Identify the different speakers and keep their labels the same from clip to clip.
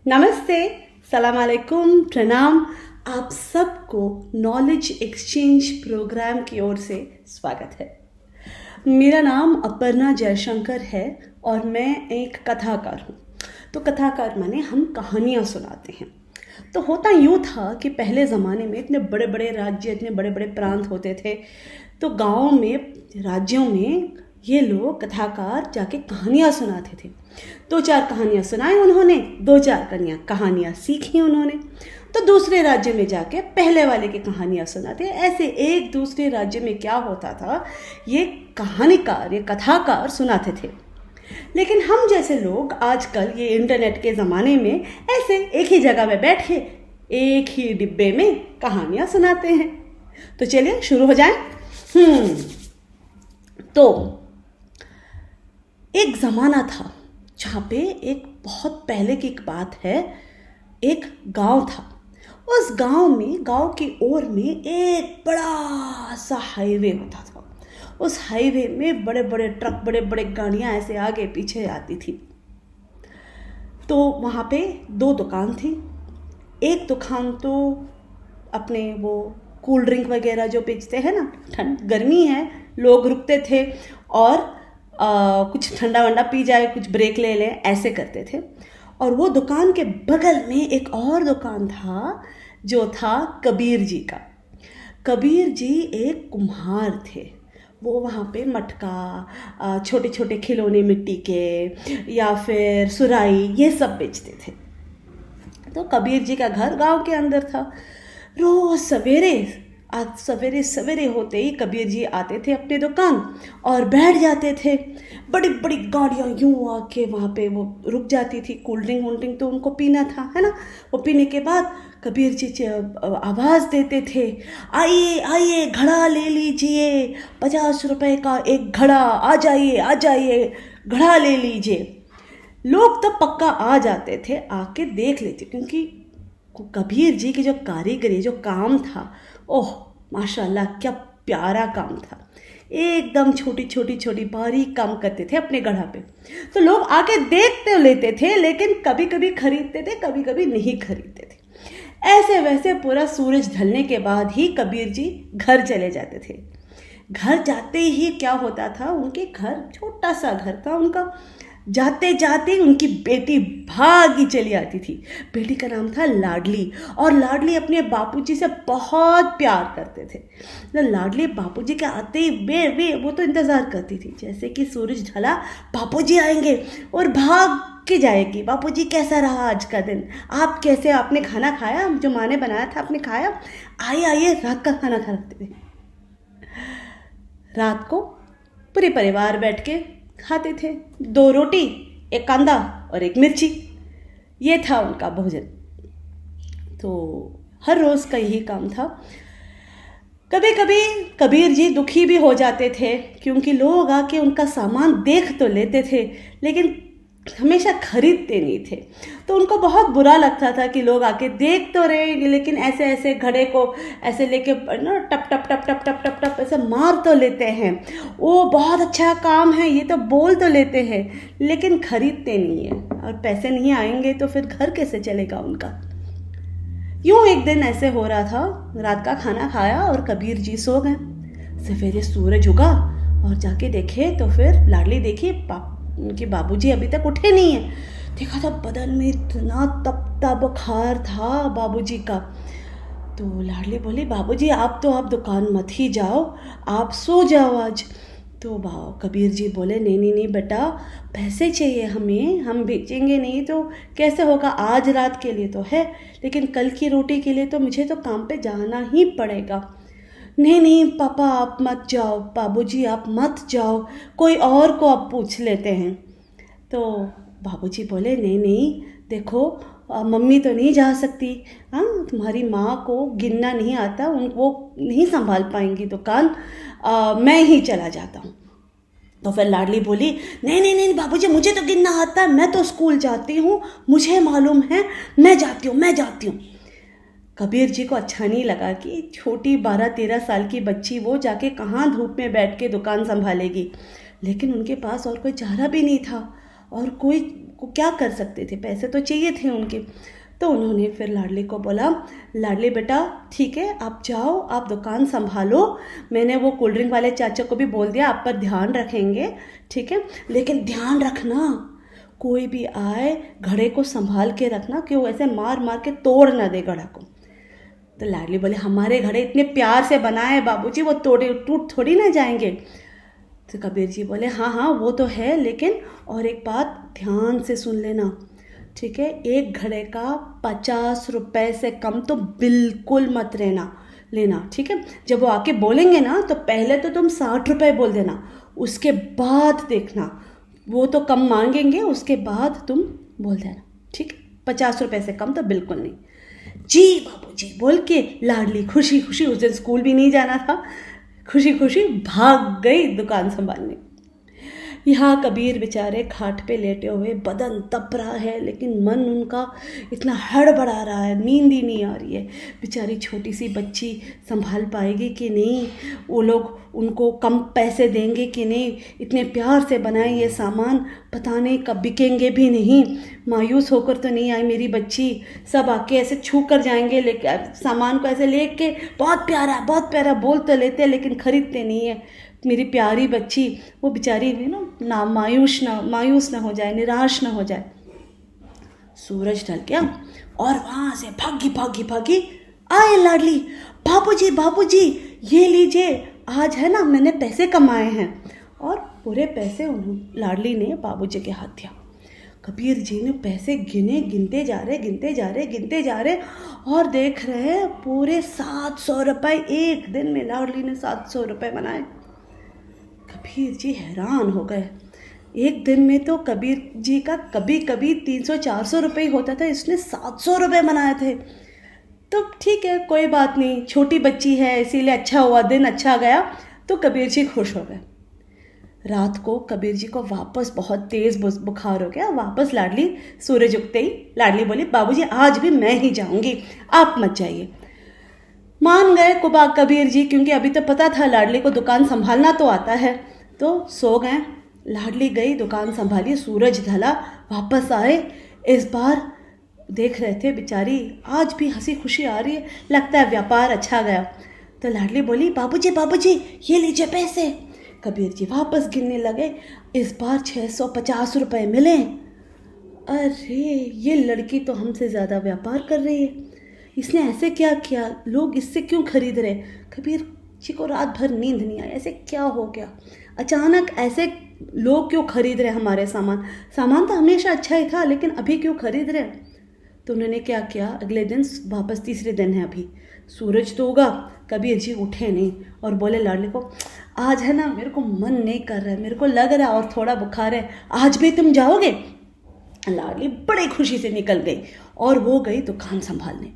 Speaker 1: नमस्ते, सलाम अलैकुम, प्रणाम। आप सबको नॉलेज एक्सचेंज प्रोग्राम की ओर से स्वागत है। मेरा नाम अपर्णा जयशंकर है और मैं एक कथाकार हूँ। तो कथाकार माने हम कहानियाँ सुनाते हैं। तो होता यूँ था कि पहले ज़माने में इतने बड़े बड़े राज्य, इतने बड़े बड़े प्रांत होते थे। तो गाँव में, राज्यों में ये लोग कथाकार जाके कहानियाँ सुनाते थे। 2-4 कहानियाँ सुनाई उन्होंने, 2-4 कहानियाँ सीखी उन्होंने, तो दूसरे राज्य में जाके पहले वाले की कहानियाँ सुनाते। ऐसे एक दूसरे राज्य में क्या होता था, ये कहानीकार, ये कथाकार सुनाते थे। लेकिन हम जैसे लोग आजकल ये इंटरनेट के ज़माने में ऐसे एक ही जगह में बैठ के एक ही डिब्बे में कहानियाँ सुनाते हैं। तो चलिए शुरू हो जाए। तो एक ज़माना था जहाँ पे एक बहुत पहले की एक बात है, एक गांव था। उस गांव में, गांव की ओर में एक बड़ा सा हाईवे होता था। उस हाईवे में बड़े बड़े ट्रक, बड़े बड़े गाड़ियाँ ऐसे आगे पीछे आती थी। तो वहाँ पे 2 दुकान थी। एक दुकान तो अपने वो कूल ड्रिंक वगैरह जो बेचते हैं ना, ठंड गर्मी है, लोग रुकते थे और कुछ ठंडा वंडा पी जाए, कुछ ब्रेक ले लें, ऐसे करते थे। और वो दुकान के बगल में एक और दुकान था जो था कबीर जी का। कबीर जी एक कुम्हार थे। वो वहाँ पे मटका, छोटे छोटे खिलौने मिट्टी के या फिर सुराई, ये सब बेचते थे। तो कबीर जी का घर गांव के अंदर था। रोज सवेरे, आज सवेरे सवेरे होते ही कबीर जी आते थे अपने दुकान और बैठ जाते थे। बड़ी बड़ी गाड़ियाँ यूँ आके वहाँ पे वो रुक जाती थी। कोल्ड ड्रिंक वोल्ड ड्रिंक तो उनको पीना था, है ना। वो पीने के बाद कबीर जी आवाज़ देते थे, आइए आइए, घड़ा ले लीजिए, 50 रुपए का एक घड़ा, आ जाइए आ जाइए, घड़ा ले लीजिए। लोग तब पक्का आ जाते थे, आके देख लेते, क्योंकि कबीर जी की जो कारीगरी, जो काम था, ओह माशाल्लाह, क्या प्यारा काम था। एकदम छोटी छोटी छोटी बारीक काम करते थे अपने गढ़ा पे। तो लोग आके देख तो लेते थे, लेकिन कभी कभी खरीदते थे, कभी कभी नहीं खरीदते थे। ऐसे वैसे पूरा सूरज ढलने के बाद ही कबीर जी घर चले जाते थे। घर जाते ही क्या होता था, उनके घर, छोटा सा घर था उनका, जाते जाते उनकी बेटी भागी चली आती थी। बेटी का नाम था लाडली, और लाडली अपने बापूजी से बहुत प्यार करते थे। तो लाडली बापूजी के आते ही वे वो तो इंतज़ार करती थी, जैसे कि सूरज ढला बापूजी आएंगे, और भाग के जाएगी, बापूजी कैसा रहा आज का दिन, आप कैसे, आपने खाना खाया, जो माँ ने बनाया था आपने खाया, आइए आइए, रात का खाना खा रखते थे। रात को पूरे परिवार बैठ के खाते थे। 2 रोटी, 1 कांदा और 1 मिर्ची, ये था उनका भोजन। तो हर रोज़ का यही काम था। कभी कभी कबीर जी दुखी भी हो जाते थे, क्योंकि लोग आके उनका सामान देख तो लेते थे, लेकिन हमेशा खरीदते नहीं थे। तो उनको बहुत बुरा लगता था कि लोग आके देख तो रहे, लेकिन ऐसे ऐसे घड़े को ऐसे लेके ना टप टप टप टप टप टप टप ऐसे मार तो लेते हैं। वो बहुत अच्छा काम है, ये तो बोल तो लेते हैं, लेकिन खरीदते नहीं है। और पैसे नहीं आएंगे तो फिर घर कैसे चलेगा उनका। यूँ एक दिन ऐसे हो रहा था, रात का खाना खाया और कबीर जी सो गए। सवेरे सूरज उगा और जाके देखे तो फिर लाडली देखी उनके बाबूजी अभी तक उठे नहीं है। देखा था बदन में इतना तपता बुखार था बाबूजी का। तो लाडली बोली, बाबूजी आप दुकान मत ही जाओ, आप सो जाओ आज। तो कबीर जी बोले, नहीं नहीं नहीं बेटा, पैसे चाहिए हमें, हम बेचेंगे नहीं तो कैसे होगा। आज रात के लिए तो है, लेकिन कल की रोटी के लिए तो मुझे तो काम पे जाना ही पड़ेगा। नहीं नहीं पापा आप मत जाओ, बाबूजी आप मत जाओ, कोई और को आप पूछ लेते हैं। तो बाबूजी बोले, नहीं नहीं देखो, मम्मी तो नहीं जा सकती, हाँ तुम्हारी माँ को गिनना नहीं आता, वो नहीं संभाल पाएंगी दुकान, मैं ही चला जाता हूँ। तो फिर लाडली बोली, नहीं नहीं नहीं बाबूजी, मुझे तो गिनना आता है, मैं तो स्कूल जाती हूँ, मुझे मालूम है, मैं जाती हूँ। कबीर जी को अच्छा नहीं लगा कि छोटी 12-13 साल की बच्ची वो जाके कहाँ धूप में बैठ के दुकान संभालेगी, लेकिन उनके पास और कोई चारा भी नहीं था। और कोई को क्या कर सकते थे, पैसे तो चाहिए थे उनके। तो उन्होंने फिर लाडली को बोला, लाडली बेटा ठीक है आप जाओ, आप दुकान संभालो, मैंने वो कोल्ड ड्रिंक वाले चाचा को भी बोल दिया आप पर ध्यान रखेंगे, ठीक है, लेकिन ध्यान रखना कोई भी आए घड़े को संभाल के रखना कि वो ऐसे मार मार के तोड़ ना दे घड़ा को। तो लाडली बोले हमारे घड़े इतने प्यार से बनाए बाबूजी, वो तोड़े टूट थोड़ी ना जाएंगे। तो कबीर जी बोले हाँ हाँ वो तो है, लेकिन और एक बात ध्यान से सुन लेना, ठीक है, एक घड़े का 50 रुपए से कम तो बिल्कुल मत लेना, ठीक है। जब वो आके बोलेंगे ना तो पहले तो तुम 60 रुपए बोल देना, उसके बाद देखना वो तो कम मांगेंगे, उसके बाद तुम बोल देना, ठीक है, 50 रुपए से कम तो बिल्कुल नहीं। जी बाबूजी बोल के लाडली खुशी खुशी, उस दिन स्कूल भी नहीं जाना था, खुशी खुशी भाग गई दुकान संभालने। यहाँ कबीर बेचारे खाट पे लेटे हुए, बदन तप रहा है लेकिन मन उनका इतना हड़बड़ा रहा है, नींद ही नहीं आ रही है। बेचारी छोटी सी बच्ची संभाल पाएगी कि नहीं, वो लोग उनको कम पैसे देंगे कि नहीं, इतने प्यार से बनाए ये सामान पता नहीं कब बिकेंगे भी नहीं, मायूस होकर तो नहीं आई मेरी बच्ची, सब आके ऐसे छू कर जाएंगे लेके सामान को ऐसे लेके, बहुत प्यारा बोल तो लेते लेकिन खरीदते नहीं है मेरी प्यारी बच्ची। वो बेचारी ना मायूस ना हो जाए, निराश ना हो जाए। सूरज ढल गया और वहाँ से भागी आए लाडली, बाबूजी ये लीजिए, आज है ना मैंने पैसे कमाए हैं। और पूरे पैसे लाडली ने बाबूजी के हाथ दिया। कबीर जी ने पैसे गिनते जा रहे और देख रहे हैं पूरे 700 रुपये, एक दिन में लाडली ने 700 रुपये बनाए। कबीर जी हैरान हो गए, एक दिन में तो कबीर जी का कभी 300-400 रुपये होता था, इसने 700 रुपये बनाए थे। तो ठीक है कोई बात नहीं, छोटी बच्ची है इसीलिए अच्छा हुआ, दिन अच्छा गया। तो कबीर जी खुश हो गए। रात को कबीर जी को वापस बहुत तेज़ बुखार हो गया, वापस लाडली सूरज उगते ही लाडली बोली बाबूजी आज भी मैं ही जाऊंगी, आप मत जाइए। मान गए कबीर जी, क्योंकि अभी तो पता था लाडली को दुकान संभालना तो आता है, तो सो गए। लाडली गई दुकान संभाली, सूरज ढला, वापस आए। इस बार देख रहे थे बेचारी आज भी हंसी खुशी आ रही है, लगता है व्यापार अच्छा गया। तो लाडली बोली बाबूजी ये लीजिए पैसे। कबीर जी वापस गिनने लगे, इस बार 650 रुपये मिले। अरे ये लड़की तो हमसे ज़्यादा व्यापार कर रही है, इसने ऐसे क्या किया, लोग इससे क्यों खरीद रहे। कबीर जी को रात भर नींद नहीं आई, ऐसे क्या हो गया, अचानक ऐसे लोग क्यों खरीद रहे हमारे सामान तो हमेशा अच्छा ही था, लेकिन अभी क्यों खरीद रहे। तो उन्होंने क्या किया, अगले दिन वापस तीसरे दिन है, अभी सूरज तो उगा, कबीर जी उठे नहीं और बोले लाडली को आज है ना मेरे को मन नहीं कर रहा है, मेरे को लग रहा है और थोड़ा बुखार है, आज भी तुम जाओगे। लाडली बड़ी खुशी से निकल गई और वो गई दुकान संभालने।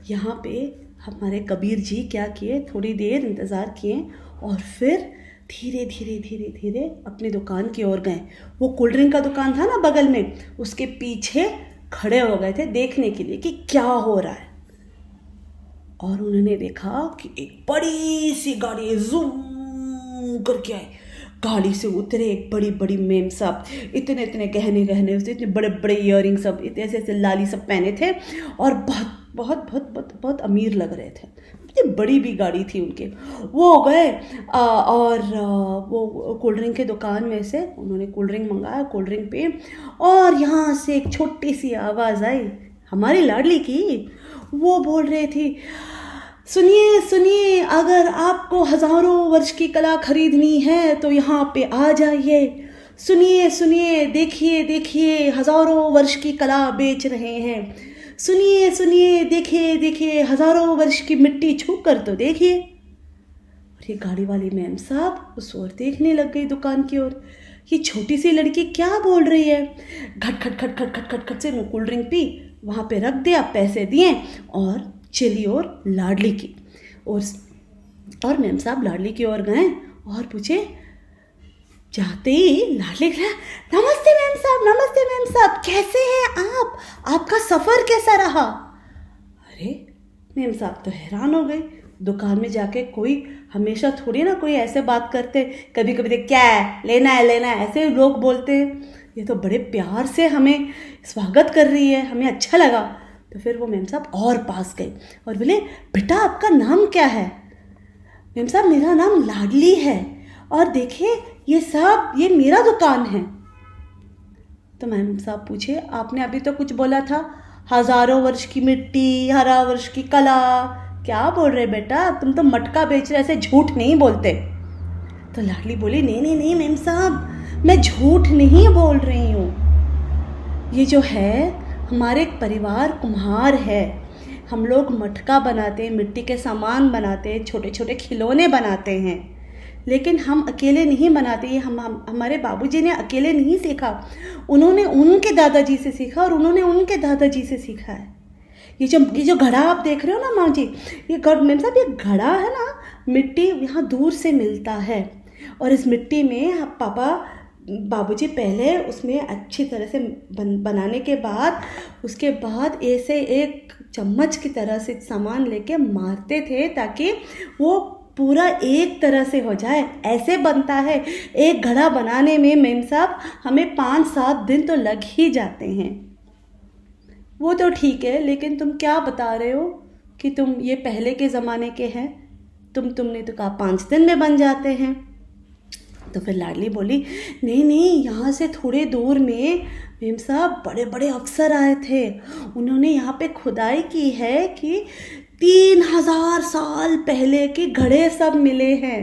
Speaker 1: यहाँ पे हमारे कबीर जी क्या किए, थोड़ी देर इंतज़ार किए और फिर धीरे अपनी दुकान की ओर गए। वो कोल्ड ड्रिंक का दुकान था ना बगल में, उसके पीछे खड़े हो गए थे देखने के लिए कि क्या हो रहा है। और उन्होंने देखा कि एक बड़ी सी गाड़ी जूम करके आई, गाड़ी से उतरे एक बड़ी मेम साहब, इतने गहने इतने बड़े इयररिंग सब, इतने ऐसे लाली सब पहने थे और बहुत अमीर लग रहे थे। इतनी बड़ी भी गाड़ी थी उनके। वो गए और वो कोल्ड ड्रिंक के दुकान में से उन्होंने कोल्ड ड्रिंक मंगाया, कोल्ड ड्रिंक पे, और यहाँ से एक छोटी सी आवाज़ आई हमारी लाडली की। वो बोल रही थी सुनिए, अगर आपको हज़ारों वर्ष की कला खरीदनी है तो यहाँ पे आ जाइए। सुनिए, देखिए हज़ारों वर्ष की कला बेच रहे हैं। सुनिए, देखिए हज़ारों वर्ष की मिट्टी छू कर तो देखिए। और ये गाड़ी वाली मैम साहब उस ओर देखने लग गई दुकान की ओर, ये छोटी सी लड़की क्या बोल रही है। खट से वो कोल्ड ड्रिंक पी, वहाँ पे रख दिया, पैसे दिए और चली और लाडली की और मैम साहब लाडली की ओर गए और पूछे। जाते ही लाडली नमस्ते मैम साहब, कैसे हैं आप, आपका सफ़र कैसा रहा। अरे मैम साहब तो हैरान हो गई, दुकान में जाके कोई हमेशा थोड़ी ना कोई ऐसे बात करते, कभी क्या है लेना है ऐसे लोग बोलते हैं। ये तो बड़े प्यार से हमें स्वागत कर रही है, हमें अच्छा लगा। तो फिर वो मेम साहब और पास गए और बोले, बेटा आपका नाम क्या है? मेम साहब, मेरा नाम लाडली है और देखिए ये मेरा दुकान है। तो मेम साहब पूछे, आपने अभी तो कुछ बोला था, हज़ारों वर्ष की मिट्टी, हज़ारों वर्ष की कला, क्या बोल रहे बेटा? तुम तो मटका बेच रहे, ऐसे झूठ नहीं बोलते। तो लाडली बोली, नहीं नहीं नहीं मेम साहब, मैं झूठ नहीं बोल रही हूँ। ये जो है हमारे एक परिवार कुम्हार है, हम लोग मटका बनाते हैं, मिट्टी के सामान बनाते हैं, छोटे छोटे खिलौने बनाते हैं। लेकिन हम अकेले नहीं बनाते, ये हमारे बाबूजी ने अकेले नहीं सीखा, उन्होंने उनके दादाजी से सीखा और उन्होंने उनके दादाजी से सीखा है। ये जो घड़ा आप देख रहे हो ना माँ जी, ये मेम साहब ये घड़ा है ना, मिट्टी यहाँ दूर से मिलता है और इस मिट्टी में बाबूजी पहले उसमें अच्छी तरह से बनाने के बाद उसके बाद ऐसे एक चम्मच की तरह से सामान लेके मारते थे ताकि वो पूरा एक तरह से हो जाए। ऐसे बनता है एक घड़ा बनाने में मेम साहब, हमें 5-7 दिन तो लग ही जाते हैं। वो तो ठीक है, लेकिन तुम क्या बता रहे हो कि तुम ये पहले के ज़माने के हैं, तुमने तो कहा 5 दिन में बन जाते हैं। तो फिर लाडली बोली, नहीं नहीं, यहाँ से थोड़े दूर में मेम साहब बड़े बड़े अफसर आए थे, उन्होंने यहाँ पे खुदाई की है कि 3000 साल पहले के घड़े सब मिले हैं,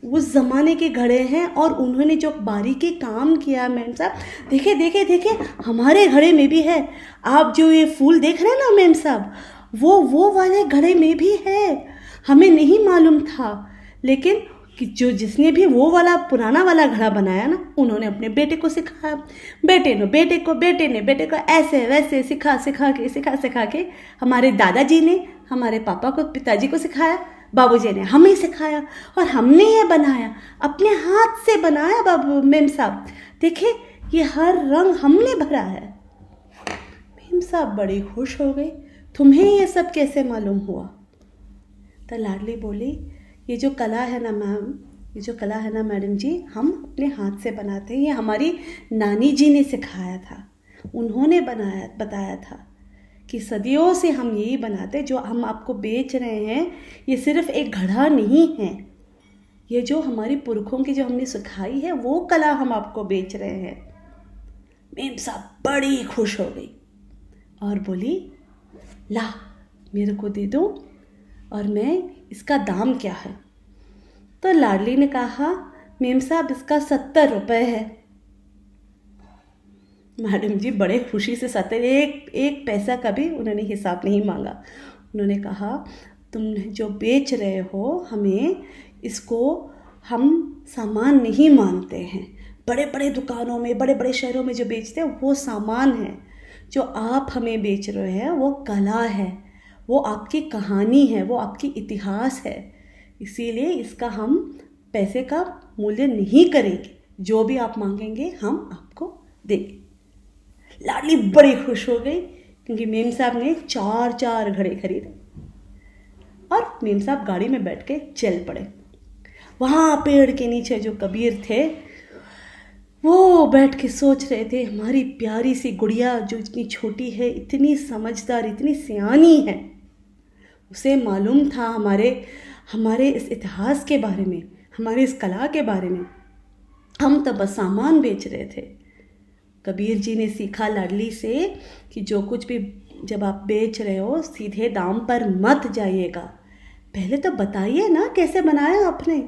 Speaker 1: उस ज़माने के घड़े हैं। और उन्होंने जो बारीकी काम किया मेम साहब, देखिए देखिए देखिए, हमारे घड़े में भी है। आप जो ये फूल देख रहे हैं ना मेम साहब, वो वाले घड़े में भी है, हमें नहीं मालूम था। लेकिन कि जिसने भी वो वाला पुराना वाला घड़ा बनाया ना, उन्होंने अपने बेटे को सिखाया, बेटे ने बेटे को ऐसे वैसे सिखा के हमारे दादाजी ने हमारे पिताजी को सिखाया, बाबूजी ने हमें सिखाया और हमने ये बनाया, अपने हाथ से बनाया बाबू मेम साहब। देखिए ये हर रंग हमने भरा है। मेम साहब बड़ी खुश हो गई, तुम्हें ये सब कैसे मालूम हुआ? तो लाडली बोली, ये जो कला है ना मैडम जी, हम अपने हाथ से बनाते हैं, ये हमारी नानी जी ने सिखाया था, उन्होंने बताया था कि सदियों से हम यही बनाते। जो हम आपको बेच रहे हैं ये सिर्फ एक घड़ा नहीं है, ये जो हमारी पुरखों की जो हमने सिखाई है वो कला हम आपको बेच रहे हैं। मेम साहब बड़ी खुश हो गई और बोली, ला मेरे को दे दो और मैं इसका दाम क्या है? तो लाडली ने कहा, मेम साहब इसका 70 रुपये है। मैडम जी बड़े खुशी से 70, एक पैसा का भी उन्होंने हिसाब नहीं मांगा। उन्होंने कहा, तुम जो बेच रहे हो हमें, इसको हम सामान नहीं मानते हैं, बड़े बड़े दुकानों में बड़े बड़े शहरों में जो बेचते हैं वो सामान है, जो आप हमें बेच रहे हैं वो कला है, वो आपकी कहानी है, वो आपकी इतिहास है, इसीलिए इसका हम पैसे का मूल्य नहीं करेंगे, जो भी आप मांगेंगे हम आपको देंगे। लाडली बड़ी खुश हो गई क्योंकि मेम साहब ने 4 घड़े खरीदे और मेम साहब गाड़ी में बैठ के चल पड़े। वहाँ पेड़ के नीचे जो कबीर थे वो बैठ के सोच रहे थे, हमारी प्यारी सी गुड़िया जो इतनी छोटी है, इतनी समझदार, इतनी सियानी है, उसे मालूम था हमारे इस इतिहास के बारे में, हमारी इस कला के बारे में। हम तो बस सामान बेच रहे थे। कबीर जी ने सीखा लाडली से कि जो कुछ भी जब आप बेच रहे हो सीधे दाम पर मत जाइएगा, पहले तो बताइए ना कैसे बनाया आपने,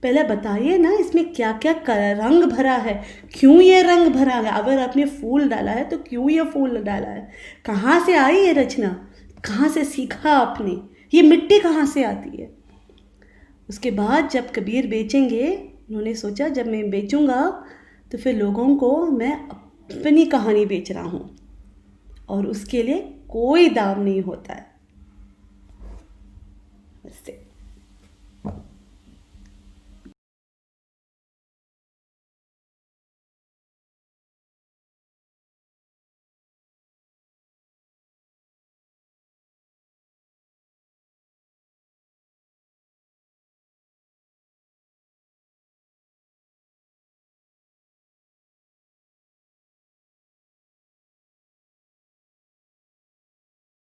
Speaker 1: पहले बताइए ना इसमें क्या क्या रंग भरा है, क्यों ये रंग भरा है, अगर आपने फूल डाला है तो क्यों ये फूल डाला है, कहाँ से आई ये रचना, कहाँ से सीखा आपने, ये मिट्टी कहाँ से आती है। उसके बाद जब कबीर बेचेंगे, उन्होंने सोचा जब मैं बेचूंगा तो फिर लोगों को मैं अपनी कहानी बेच रहा हूँ और उसके लिए कोई दाम नहीं होता है।